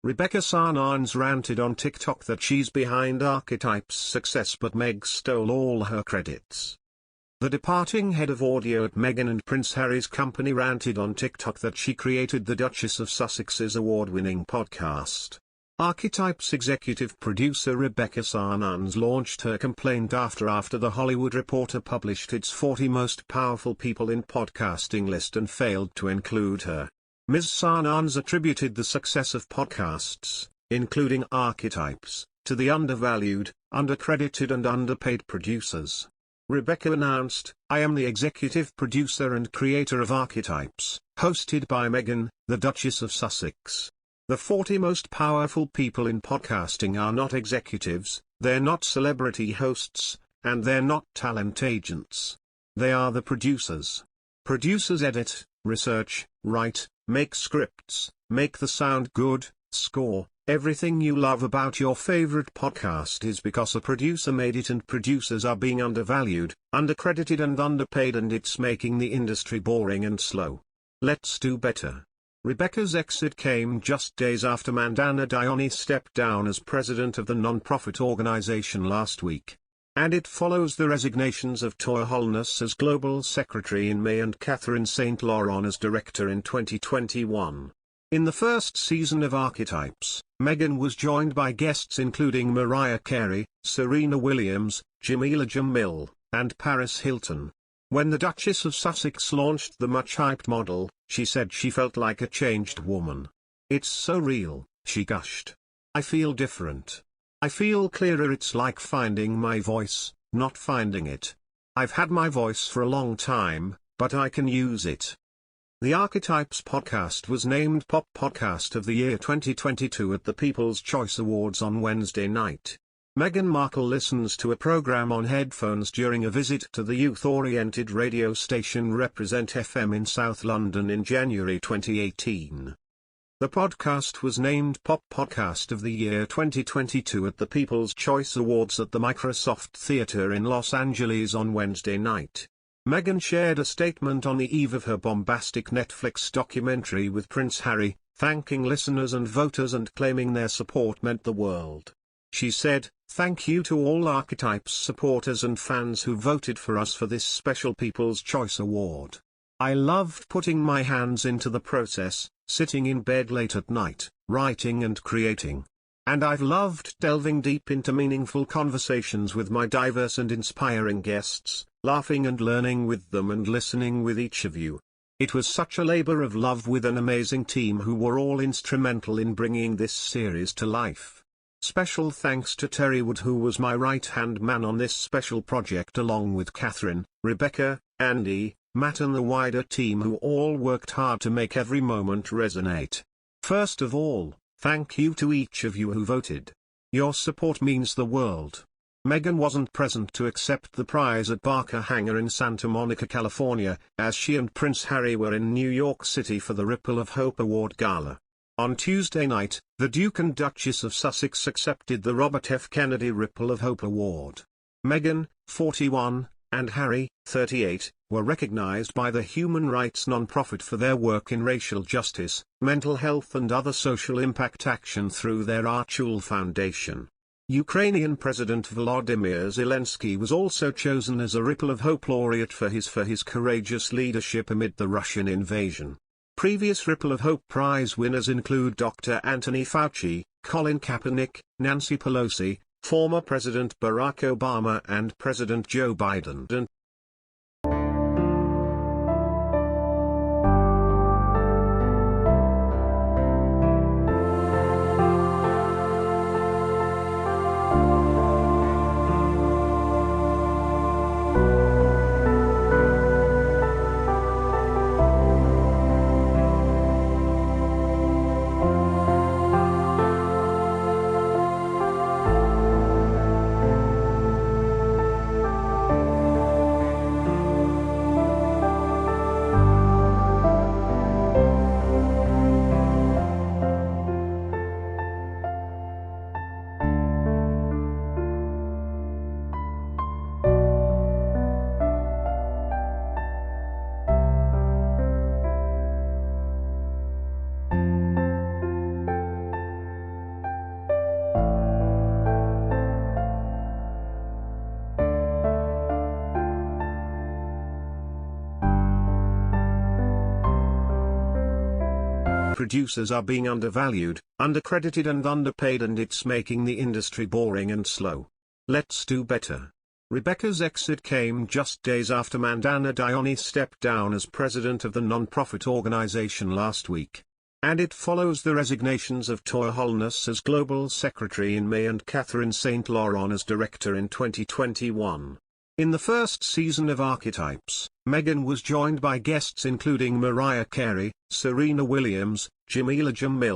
Rebecca Sananes ranted on TikTok that she's behind Archetype's success, but Meg stole all her credits. The departing head of audio at Meghan and Prince Harry's company ranted on TikTok that she created the Duchess of Sussex's award-winning podcast. Archetype's executive producer Rebecca Sananes launched her complaint after The Hollywood Reporter published its 40 most powerful people in podcasting list and failed to include her. Ms. Sananes attributed the success of podcasts, including Archetypes, to the undervalued, undercredited and underpaid producers. Rebecca announced, "I am the executive producer and creator of Archetypes, hosted by Meghan, the Duchess of Sussex. The 40 most powerful people in podcasting are not executives, they're not celebrity hosts, and they're not talent agents. They are the producers. Producers edit, research, write, make scripts, make the sound good, score. Everything you love about your favorite podcast is because a producer made it, and producers are being undervalued, undercredited and underpaid, and it's making the industry boring and slow. Let's do better." Rebecca's exit came just days after Mandana Dioni stepped down as president of the non-profit organization last week. And it follows the resignations of Toya Holness as global secretary in May and Catherine St. Laurent as director in 2021. In the first season of Archetypes, Meghan was joined by guests including Mariah Carey, Serena Williams, Jameela Jamil, and Paris Hilton. When the Duchess of Sussex launched the much-hyped model, she said she felt like a changed woman. "It's so real," she gushed. "I feel different. I feel clearer. It's like finding my voice, not finding it. I've had my voice for a long time, but I can use it." The Archetypes podcast was named Pop Podcast of the Year 2022 at the People's Choice Awards on Wednesday night. Meghan Markle listens to a program on headphones during a visit to the youth-oriented radio station Represent FM in South London in January 2018. The podcast was named Pop Podcast of the Year 2022 at the People's Choice Awards at the Microsoft Theatre in Los Angeles on Wednesday night. Meghan shared a statement on the eve of her bombastic Netflix documentary with Prince Harry, thanking listeners and voters and claiming their support meant the world. She said, "Thank you to all Archetypes supporters and fans who voted for us for this special People's Choice Award. I loved putting my hands into the process, sitting in bed late at night, writing and creating. And I've loved delving deep into meaningful conversations with my diverse and inspiring guests, laughing and learning with them and listening with each of you. It was such a labor of love with an amazing team who were all instrumental in bringing this series to life. Special thanks to Terry Wood, who was my right-hand man on this special project, along with Catherine, Rebecca, Andy, Matt and the wider team who all worked hard to make every moment resonate. First of all, thank you to each of you who voted. Your support means the world." Meghan wasn't present to accept the prize at Barker Hangar in Santa Monica, California, as she and Prince Harry were in New York City for the Ripple of Hope Award Gala. On Tuesday night, the Duke and Duchess of Sussex accepted the Robert F. Kennedy Ripple of Hope Award. Meghan, 41, and Harry, 38, were recognized by the human rights non-profit for their work in racial justice, mental health and other social impact action through their Archie Foundation. Ukrainian President Volodymyr Zelensky was also chosen as a Ripple of Hope laureate for his courageous leadership amid the Russian invasion. Previous Ripple of Hope Prize winners include Dr. Anthony Fauci, Colin Kaepernick, Nancy Pelosi, former President Barack Obama and President Joe Biden. Producers are being undervalued, undercredited and underpaid, and it's making the industry boring and slow. Let's do better. Rebecca's exit came just days after Mandana Dione stepped down as president of the non-profit organization last week. And it follows the resignations of Toya Holness as global secretary in May and Catherine St. Laurent as director in 2021. In the first season of Archetypes, Meghan was joined by guests including Mariah Carey, Serena Williams, Jamila Jamil,